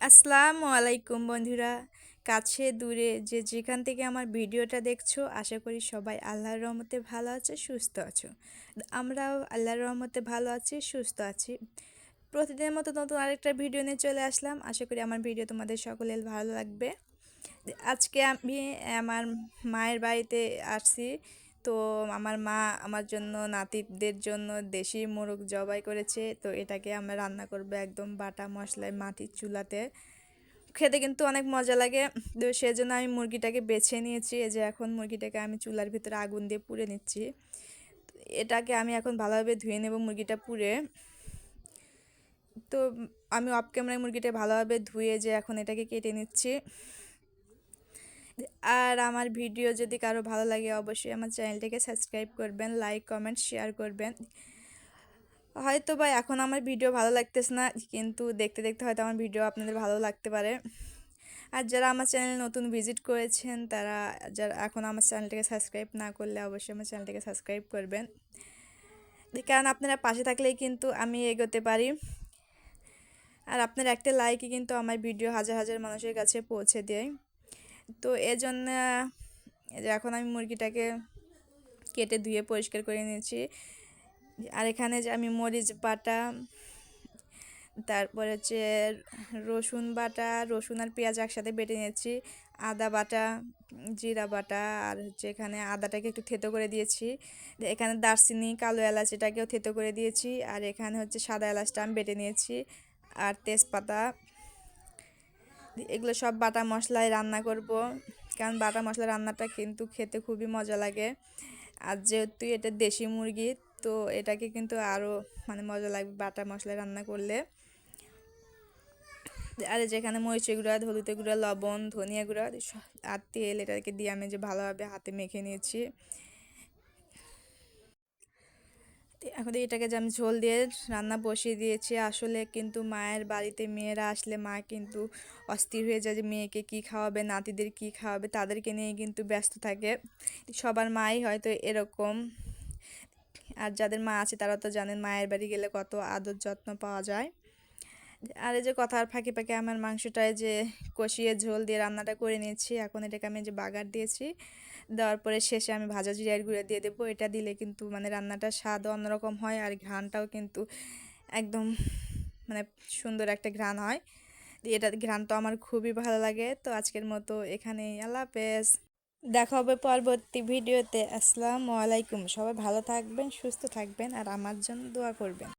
আসসালামু আলাইকুম বন্ধুরা, কাছে দূরে যে যেখান থেকে আমার ভিডিওটা দেখছো, আশা করি সবাই আল্লাহর রহমতে ভালো আছে, সুস্থ আছো। আমরাও আল্লাহর রহমতে ভালো আছি, সুস্থ আছি। প্রতিদিনের মতো নতুন আরেকটা ভিডিও নিয়ে চলে আসলাম। আশা করি আমার ভিডিও তোমাদের সকলের ভালো লাগবে। আজকে আমি আমার মায়ের বাড়িতে আসছি। তো আমার মা আমার জন্য নাতিদের জন্য দেশি মোরগ জবাই করেছে। তো এটাকে আমরা রান্না করবো একদম বাটা মশলায় মাটির চুলাতে। খেতে কিন্তু অনেক মজা লাগে। তো সেজন্য আমি মুরগিটাকে বেছে নিয়েছি। এই যে এখন মুরগিটাকে আমি চুলার ভিতরে আগুন দিয়ে পুড়ে নিচ্ছি। এটাকে আমি এখন ভালোভাবে ধুয়ে নেব মুরগিটা পুড়ে। তো আমি অফ ক্যামেরায় মুরগিটা ভালোভাবে ধুয়ে যে এখন এটাকে কেটে নিচ্ছি। আর আমার ভিডিও যদি কারো ভালো লাগে, অবশ্যই আমার চ্যানেলটাকে সাবস্ক্রাইব করবেন, লাইক কমেন্ট শেয়ার করবেন। হয়তো বা এখন আমার ভিডিও ভালো লাগতেছে না, কিন্তু দেখতে দেখতে হয়তো আমার ভিডিও আপনাদের ভালো লাগতে পারে। আর যারা আমার চ্যানেল নতুন ভিজিট করেছেন, তারা যারা এখন আমার চ্যানেলটাকে সাবস্ক্রাইব না করলে অবশ্যই আমার চ্যানেলটাকে সাবস্ক্রাইব করবেন, কারণ আপনারা পাশে থাকলেই কিন্তু আমি এগোতে পারি। আর আপনার একটা লাইকই কিন্তু আমার ভিডিও হাজার হাজার মানুষের কাছে পৌঁছে দেয়। তো এজন্য এখন আমি মুরগিটাকে কেটে ধুয়ে পরিষ্কার করে নিয়েছি। আর এখানে যে আমি মরিচ বাটা, তারপরে হচ্ছে রসুন বাটা, রসুন আর পেঁয়াজ একসাথে বেটে নিয়েছি, আদা বাটা, জিরা বাটা, আর হচ্ছে এখানে আদাটাকে একটু থেতো করে দিয়েছি। এখানে দারচিনি, কালো এলাচ এটাকেও থেতো করে দিয়েছি। আর এখানে হচ্ছে সাদা এলাচটা আমি বেটে নিয়েছি, আর তেজপাতা। এগুলো সব বাটা মশলায় রান্না করব, কারণ বাটা মশলা রান্নাটা কিন্তু খেতে খুবই মজা লাগে। আর যেহেতু এটা দেশি মুরগি, তো এটাকে কিন্তু আরও মজা লাগবে বাটা মশলায় রান্না করলে। আর যেখানে মরিচের গুঁড়া, হলুদের গুঁড়া, লবণ, ধনিয়া গুঁড়া আর তেল, এটাকে দিয়ে আমি যে ভালোভাবে হাতে মেখে নিয়েছি। এখন এটাকে যে আমি ঝোল দিয়ে রান্না বসিয়ে দিয়েছি। আসলে কিন্তু মায়ের বাড়িতে মেয়েরা আসলে মা কিন্তু অস্থির হয়ে যায় যে মেয়েকে কী খাওয়াবে, নাতিদের কী খাওয়াবে, তাদেরকে নিয়ে কিন্তু ব্যস্ত থাকে। সবার মাই হয়তো এরকম। আর যাদের মা আছে তারা তো জানেন মায়ের বাড়ি গেলে কত আদর যত্ন পাওয়া যায়। আর এই যে কথার ফাঁকে ফাঁকে আমার মাংসটায় যে কষিয়ে ঝোল দিয়ে রান্নাটা করে নিয়েছি। এখন এটাকে আমি যে বাগার দিয়েছি, দেওয়ার পরে শেষে আমি ভাজা জিরার গুঁড়া দিয়ে দেবো। এটা দিলে কিন্তু রান্নাটার স্বাদ অন্যরকম হয়, আর ঘ্রাণটাও কিন্তু একদম মানে সুন্দর একটা ঘ্রাণ হয়। এটা ঘ্রাণটা আমার খুবই ভালো লাগে। তো আজকের মতো এখানেই, আল্লাহ হাফেজ। দেখা হবে পরবর্তী ভিডিওতে। আসসালামু আলাইকুম। সবাই ভালো থাকবেন, সুস্থ থাকবেন, আর আমার জন্য দোয়া করবেন।